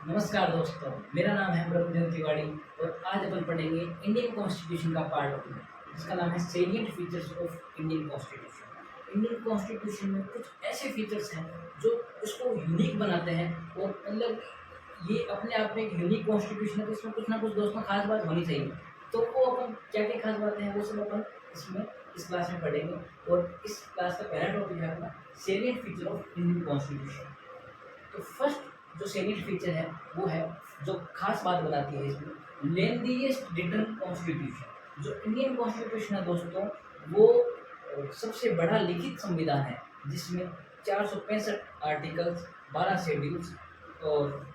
नमस्कार दोस्तों, मेरा नाम है प्रभुदेव तिवारी और आज अपन पढ़ेंगे इंडियन कॉन्स्टिट्यूशन का पार्ट 2 जिसका नाम है salient features of Indian constitution. Indian constitution में कुछ ऐसे फीचर्स हैं जो उसको यूनिक बनाते हैं और मतलब ये अपने आप में एक यूनिक कॉन्स्टिट्यूशन है, तो इसमें कुछ ना कुछ दोस्तों खास बात होनी चाहिए। तो वो अपन क्या क्या खास बातें हैं वो सब अपन इस क्लास में पढ़ेंगे। और इस क्लास का पहला टॉपिक है अपना salient feature of Indian constitution. तो फर्स्ट जो सेलिएंट फीचर है वो है, जो खास बात बताती है इसमें, लेंथीएस्ट रिटन कॉन्स्टिट्यूशन। जो इंडियन कॉन्स्टिट्यूशन है दोस्तों, वो सबसे बड़ा लिखित संविधान है जिसमें 465 आर्टिकल्स, 12 शेड्यूल्स और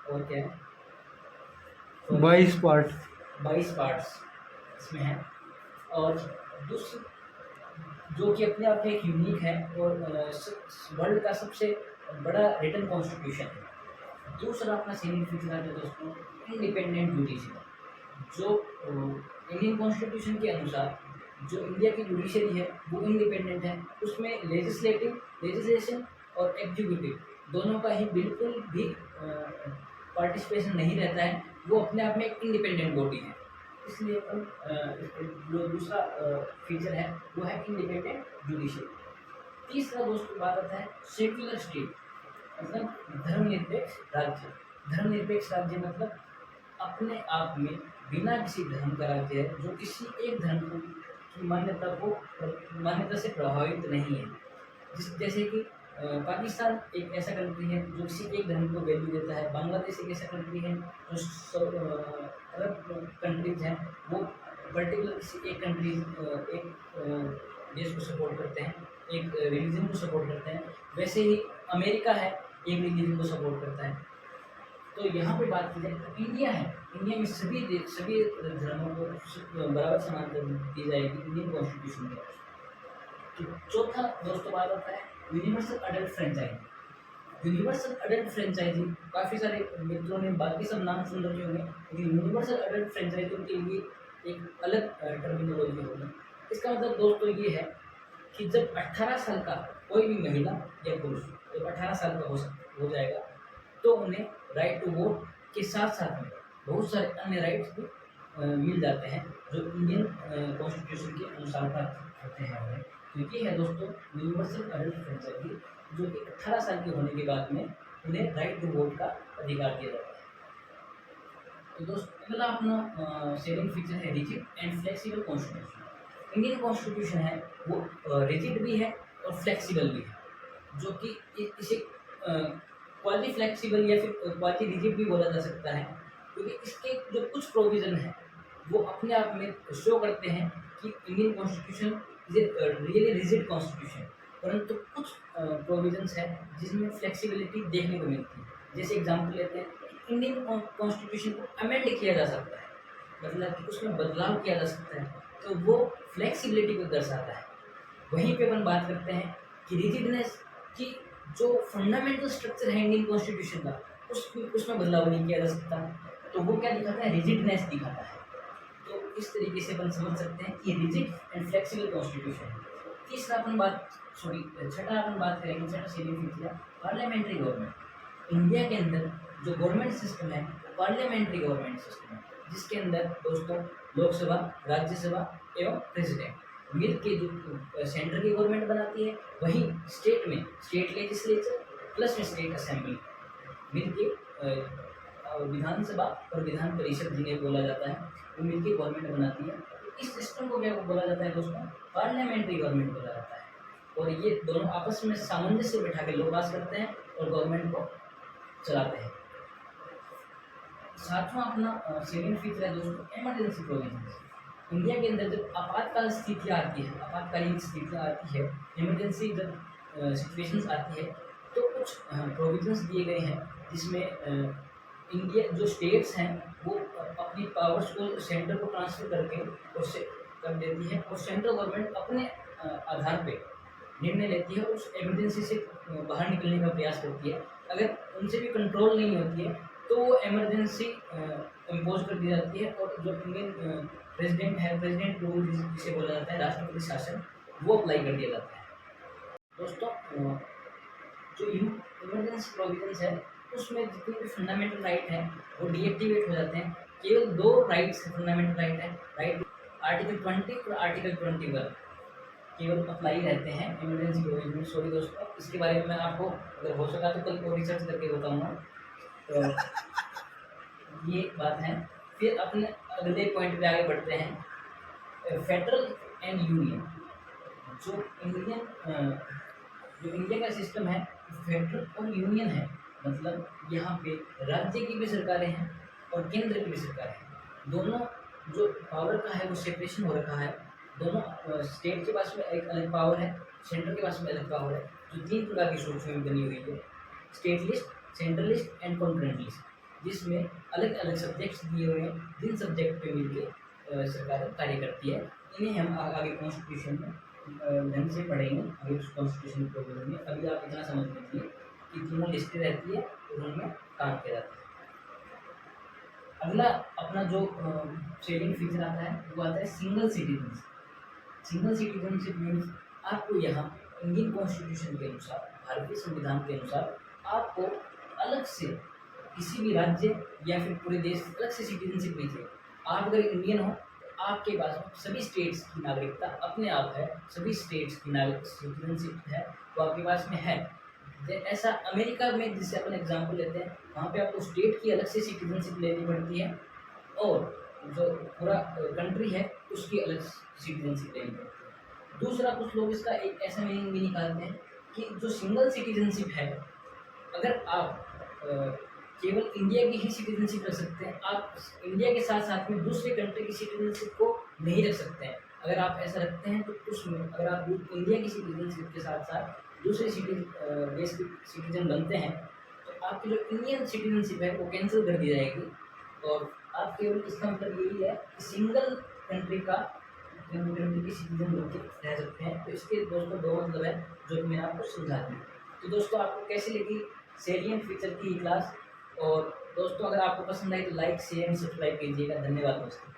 क्या है, 22 पार्ट्स इसमें है। और दूसरी जो कि अपने आप में एक यूनिक है और वर्ल्ड का सबसे बड़ा रिटन कॉन्स्टिट्यूशन है। दूसरा अपना सेलिएंट फीचर है दोस्तों, इंडिपेंडेंट जुडिशरी। जो इंडियन कॉन्स्टिट्यूशन के अनुसार जो इंडिया की जुडिशरी है वो इंडिपेंडेंट है। उसमें लेजिस्लेशन और एग्जीक्यूटिव दोनों का ही बिल्कुल भी पार्टिसिपेशन नहीं रहता है। वो अपने आप में एक इंडिपेंडेंट बॉडी है। इसलिए जो दूसरा फीचर है वो है इंडिपेंडेंट जुडिशरी। तीसरा दोस्तों बात आता है सेक्युलर स्टेट, मतलब धर्मनिरपेक्ष राज्य। धर्मनिरपेक्ष राज्य मतलब अपने आप में बिना किसी धर्म का राज्य है, जो किसी एक धर्म की मान्यता से प्रभावित नहीं है। जैसे कि पाकिस्तान एक ऐसा कंट्री है जो किसी एक धर्म को वैल्यू देता है। बांग्लादेश एक ऐसा कंट्री है जो अलग कंट्रीज हैं वो पर्टिकुलर किसी एक देश को सपोर्ट करते हैं, एक रिलीजन को सपोर्ट करते हैं। वैसे ही अमेरिका है, एक रिलीजन को सपोर्ट करता है। तो यहाँ पे बात की जाए तो इंडिया है, इंडिया में सभी धर्मों को बराबर समानता दी जाएगी इंडियन कॉन्स्टिट्यूशन के। तो चौथा दोस्तों बात आता है universal adult franchise. Universal adult franchise काफ़ी सारे मित्रों ने बाकी सब नाम सुन रखे होंगे, लेकिन यूनिवर्सल अडल्ट फ्रेंचाइजी के लिए एक अलग टर्मिनोलॉजी होगी। इसका मतलब दोस्तों ये है कि जब 18 साल का कोई भी महिला या पुरुष जब 18 साल का हो जाएगा तो उन्हें राइट टू वोट के साथ साथ में बहुत सारे अन्य राइट्स भी मिल जाते हैं जो इंडियन कॉन्स्टिट्यूशन के अनुसार प्राप्त होते हैं उन्हें। तो ये है दोस्तों यूनिवर्सल अडल्ट फ्रेंचाइजी, जो कि 18 साल के होने के बाद में उन्हें राइट टू वोट का अधिकार दिया जाता है। तो दोस्तों अगला अपना सेलिएंट फीचर है rigid and flexible constitution. Indian constitution है वो रिजिड भी है और फ्लेक्सिबल भी है, जो कि इसे क्वाजी फ्लेक्सिबल या फिर क्वाजी रिजिड भी बोला जा सकता है, क्योंकि इसके जो कुछ प्रोविज़न हैं वो अपने आप में शो करते हैं कि Indian constitution is a really rigid constitution. परंतु कुछ प्रोविजंस हैं जिसमें फ्लेक्सिबिलिटी देखने को मिलती है। जैसे एग्जांपल लेते हैं कि इंडियन कॉन्स्टिट्यूशन को अमेंड किया जा सकता है, मतलब कि उसमें बदलाव किया जा सकता है, तो वो फ्लेक्सिबिलिटी को दर्शाता है। वहीं पे अपन बात करते हैं कि रिजिडनेस की, जो फंडामेंटल स्ट्रक्चर है इंडियन कॉन्स्टिट्यूशन का उसमें बदलाव नहीं किया जा सकता, तो वो क्या दिखाता है, रिजिडनेस दिखाता है। तो इस तरीके से अपन समझ सकते हैं कि रिजिड एंड फ्लेक्सिबल कॉन्स्टिट्यूशन है। छठा अपन बात करेंगे, छठा salient feature parliamentary government. India के अंदर जो गवर्नमेंट सिस्टम है पार्लियामेंट्री गवर्नमेंट सिस्टम है, जिसके अंदर दोस्तों लोकसभा, राज्यसभा एवं प्रेसिडेंट मिल के जो सेंटर की गवर्नमेंट बनाती है, वहीं स्टेट में स्टेट लेजिस्लेचर प्लस में स्टेट असेंबली मिल के विधानसभा और विधान परिषद जिन्हें बोला जाता है वो मिलकर गवर्नमेंट बनाती है। इस सिस्टम को क्या बोला जाता है दोस्तों, पार्लियामेंट्री गवर्नमेंट बोला जाता है। और ये दोनों आपस में सामंजस्य बिठा के लोग पास करते हैं और गवर्नमेंट को चलाते हैं। सातवां अपना सेकेंड फीचर है दोस्तों इमरजेंसी प्रोविजंस। इंडिया के अंदर जब आपातकालीन स्थितियाँ आती है, इमरजेंसी जब सिचुएशंस आती है, तो कुछ प्रोविजंस दिए गए हैं जिसमें इंडिया जो स्टेट्स हैं वो अपनी पावर्स को सेंटर को ट्रांसफर करके उससे कर देती है, और सेंट्रल गवर्नमेंट अपने आधार पे निर्णय लेती है और उस इमरजेंसी से बाहर निकलने का प्रयास करती है। अगर उनसे भी कंट्रोल नहीं होती है तो वो इमरजेंसी इम्पोज कर दी जाती है, और जो इंडियन प्रेसिडेंट रूल जिसे बोला जाता है, राष्ट्रपति शासन, वो अप्लाई कर दिया जाता है। दोस्तों जो इमरजेंसी प्रोविजंस है उसमें जितने भी फंडामेंटल राइट हैं वो डीएक्टिवेट हो जाते हैं। केवल 2 राइट्स फंडामेंटल राइट है, राइट आर्टिकल 20 और आर्टिकल 21 केवल अप्लाई रहते हैं इमरजेंसी प्रोविजन में। सॉरी दोस्तों, इसके बारे में मैं आपको अगर हो सका तो कल को रिसर्च करके बताऊंगा। तो ये बात है। फिर अपने अगले पॉइंट पे आगे बढ़ते हैं, फेडरल एंड यूनियन। जो इंडिया का सिस्टम है फेडरल और यूनियन है, मतलब यहाँ पे राज्य की भी सरकारें हैं और केंद्र की भी सरकारें हैं। दोनों जो पावर का है वो सेपरेशन हो रखा है। दोनों स्टेट के पास में एक अलग पावर है, सेंटर के पास में अलग पावर है, जो 3 प्रकार की सोच में बनी हुई है, state list, central list and concurrent list, जिसमें अलग अलग सब्जेक्ट्स दिए हुए हैं, जिन सब्जेक्ट पे मिलकर सरकार कार्य करती है। इन्हें हम आगे कॉन्स्टिट्यूशन में ढंग से पढ़ेंगे, आगे कॉन्स्टिट्यूशन के प्रोग्राम में। अभी आप इतना समझ लीजिए कि तीनों लिस्टें रहती है और उनमें काम किया जाता है। अगला अपना जो सेलिंग फीचर आता है वो आता है single citizenship. Single citizenship means आपको यहाँ इंडियन कॉन्स्टिट्यूशन के अनुसार, भारतीय संविधान के अनुसार आपको अलग से किसी भी राज्य या फिर पूरे देश अलग से सिटीजनशिप नहीं चाहिए। आप अगर इंडियन हो, आपके पास सभी स्टेट्स की नागरिकता अपने आप है, सभी स्टेट्स की नागरिक सिटीजनशिप है तो आपके पास में है। ऐसा अमेरिका में जिससे अपन एग्जांपल लेते हैं, वहाँ पे आपको स्टेट की अलग से सिटीजनशिप लेनी पड़ती है और जो पूरा कंट्री है उसकी अलग सिटीजनशिप लेनी पड़ती है। दूसरा, कुछ लोग इसका एक ऐसा मीनिंग भी निकालते हैं कि जो सिंगल सिटीजनशिप है, अगर आप केवल इंडिया की ही सिटीजनशिप रख सकते हैं, आप इंडिया के साथ साथ में दूसरे कंट्री की सिटीजनशिप को नहीं रख सकते हैं। अगर आप ऐसा रखते हैं तो उसमें अगर आप इंडिया की सिटीजनशिप के साथ साथ दूसरे देश के सिटीजन बनते हैं तो आपकी जो इंडियन सिटीजनशिप है वो कैंसिल कर दी जाएगी और आप केवल इसका मतलब यही है कि सिंगल कंट्री की सिटीजन बनके रह सकते हैं। तो इसके दोस्तों 2 मतलब है जो कि मैंने आपको समझा दी। तो दोस्तों आपको कैसी लगी सेलिएंट फीचर की क्लास? और दोस्तों अगर आपको पसंद आई तो लाइक, शेयर एंड सब्सक्राइब कीजिएगा। धन्यवाद दोस्तों।